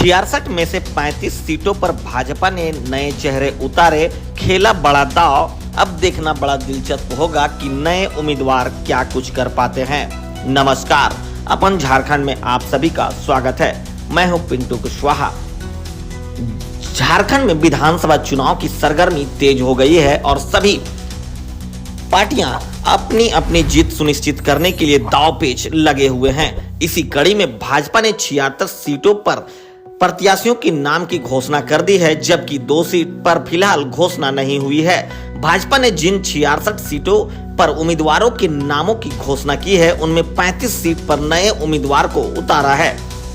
66 में से 35 सीटों पर भाजपा ने नए चेहरे उतारे, खेला बड़ा दांव। अब देखना बड़ा दिलचस्प होगा कि नए उम्मीदवार क्या कुछ कर पाते हैं। नमस्कार, अपन झारखंड में आप सभी का स्वागत है। मैं हूं पिंटू कुशवाहा। झारखंड में विधानसभा चुनाव की सरगर्मी तेज हो गई है और सभी पार्टियां अपनी अपनी जीत सुनिश्चित करने के लिए दांव पेच लगे हुए हैं। इसी कड़ी में भाजपा ने 76 सीटों पर प्रत्याशियों के नाम की घोषणा कर दी है, जबकि 2 सीट पर फिलहाल घोषणा नहीं हुई है। भाजपा ने जिन 66 सीटों पर उम्मीदवारों के नामों की घोषणा की है, उनमें 35 सीट पर नए उम्मीदवार को उतारा है।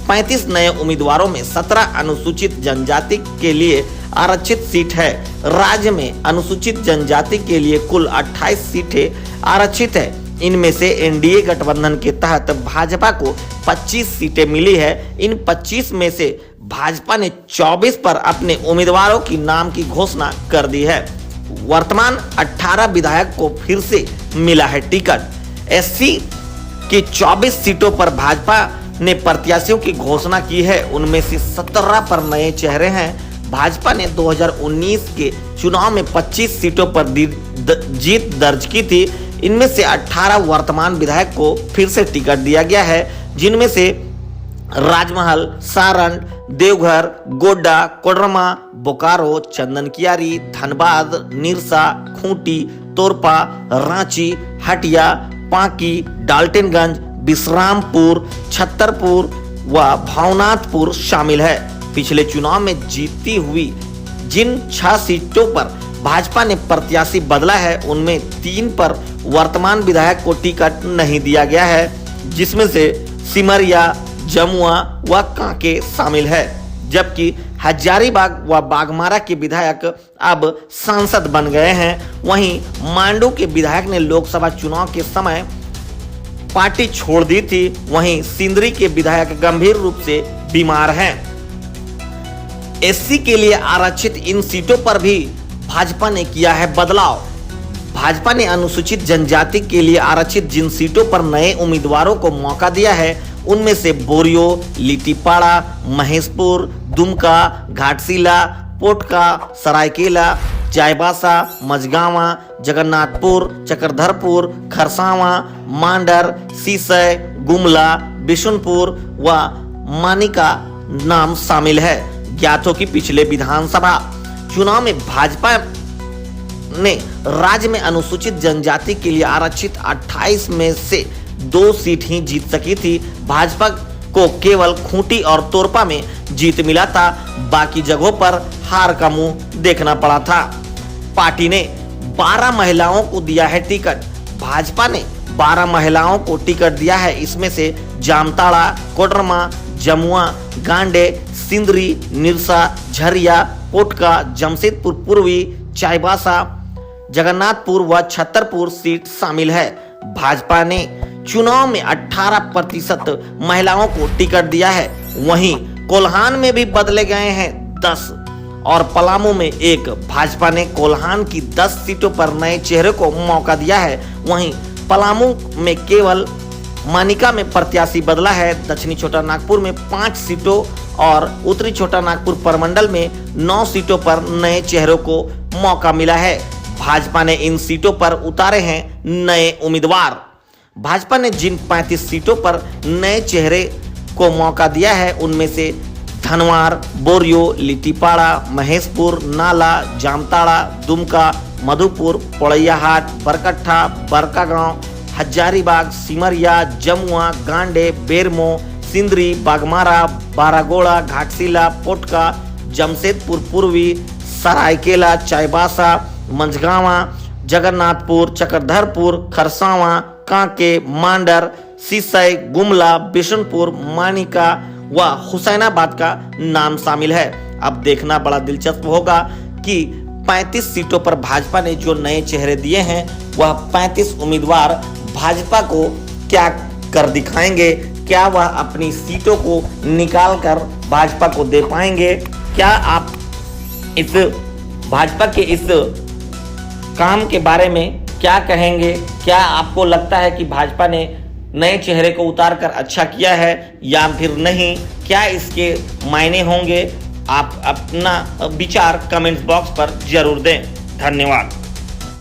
35 नए उम्मीदवारों में 17 अनुसूचित जनजाति के लिए आरक्षित सीट है। राज्य में अनुसूचित जनजाति के लिए कुल 28 सीटें आरक्षित है। इनमें से एनडीए गठबंधन के तहत भाजपा को 25 सीटें मिली है। इन 25 में से भाजपा ने 24 पर अपने उम्मीदवारों की नाम की घोषणा कर दी है। वर्तमान 18 विधायक को फिर से मिला है टिकट। एससी की 24 सीटों पर भाजपा ने प्रत्याशियों की घोषणा की है। उनमें से 17 पर नए चेहरे हैं। भाजपा ने 2019 के चुनाव में 25 सीटों पर जीत दर्ज की थी। इनमें से 18 वर्तमान विधायक को फिर से टिकट दिया गया है, जिनमें से राजमहल, सारण, देवघर, गोड्डा, कोडरमा, बोकारो, चंदनकियारी, धनबाद, निरसा, खूंटी, तोरपा, रांची, हटिया, पांकी, डाल्टनगंज, विश्रामपुर, छतरपुर व भावनाथपुर शामिल है। पिछले चुनाव में जीती हुई जिन 6 सीटों पर भाजपा ने प्रत्याशी बदला है, उनमें 3 पर वर्तमान विधायक को टिकट नहीं दिया गया है, जिसमें से सिमरिया, जमुआ व कांके शामिल है। जबकि हजारीबाग व बाघमारा के विधायक अब सांसद बन गए हैं। वहीं मांडू के विधायक ने लोकसभा चुनाव के समय पार्टी छोड़ दी थी। वहीं सिंदरी के विधायक गंभीर रूप से बीमार हैं। एससी के लिए आरक्षित इन सीटों पर भी भाजपा ने किया है बदलाव। भाजपा ने अनुसूचित जनजाति के लिए आरक्षित जिन सीटों पर नए उम्मीदवारों को मौका दिया है, उनमें से बोरियो, लिट्टीपाड़ा, महेशपुर, दुमका, घाटशिला, पोटका, सरायकेला, चाईबासा, मझगांवा, जगन्नाथपुर, चक्रधरपुर, खरसावां, मांडर, सीसय, गुमला, बिशुनपुर व मानिका नाम शामिल है। ज्ञात हो कि पिछले विधानसभा चुनाव में भाजपा ने राज्य में अनुसूचित जनजाति के लिए आरक्षित 28 में से 2 सीट ही जीत सकी थी। भाजपा को केवल खूंटी और तोरपा में जीत मिला था। बाकी जगहों पर हार का मुंह देखना पड़ा था। पार्टी ने 12 महिलाओं को दिया है टिकट। भाजपा ने 12 महिलाओं को टिकट दिया है। इसमें से जामताड़ा, कोडरमा, जमुआ, गांडे, सिंदरी, निरसा, झरिया, पोटका, जमशेदपुर पूर्वी, चाईबासा, जगन्नाथपुर व छतरपुर सीट शामिल है। भाजपा ने चुनाव में 18% महिलाओं को टिकट दिया है। वहीं कोल्हान में भी बदले गए हैं 10 और पलामू में 1। भाजपा ने कोल्हान की 10 सीटों पर नए चेहरे को मौका दिया है। वहीं पलामू में केवल मानिका में प्रत्याशी बदला है। दक्षिणी छोटा नागपुर में 5 सीटों और उत्तरी छोटा नागपुर प्रमंडल में 9 सीटों पर नए चेहरों को मौका मिला है। भाजपा ने इन सीटों पर उतारे हैं नए उम्मीदवार। भाजपा ने जिन 35 सीटों पर नए चेहरे को मौका दिया है, उनमें से धनवार, बोरियो, लिट्टीपाड़ा, महेशपुर, नाला, जामताड़ा, दुमका, मधुपुर, पोड़ैयाहाट, बरकट्ठा, बरकागांव, हजारीबाग, सिमरिया, जमुआ, गांडे, बेरमो, सिंदरी, बागमारा, बारागोड़ा, घाटशिला, पोटका, जमशेदपुर पूर्वी, सरायकेला, चाईबासा, मंझगांवा, जगन्नाथपुर, चक्रधरपुर, खरसावां, कांके, मांडर, सीसय, गुमला, बिशुनपुर, मानिका व हुसैनाबाद का नाम शामिल है। अब देखना बड़ा दिलचस्प होगा कि 35 सीटों पर भाजपा ने जो नए चेहरे दिए हैं, वह 35 उम्मीदवार भाजपा को क्या कर दिखाएंगे। क्या वह अपनी सीटों को निकाल कर भाजपा को दे पाएंगे? क्या आप इस भाजपा के इस काम के बारे में क्या कहेंगे? क्या आपको लगता है कि भाजपा ने नए चेहरे को उतार कर अच्छा किया है या फिर नहीं? क्या इसके मायने होंगे? आप अपना विचार कमेंट्स बॉक्स पर जरूर दें। धन्यवाद।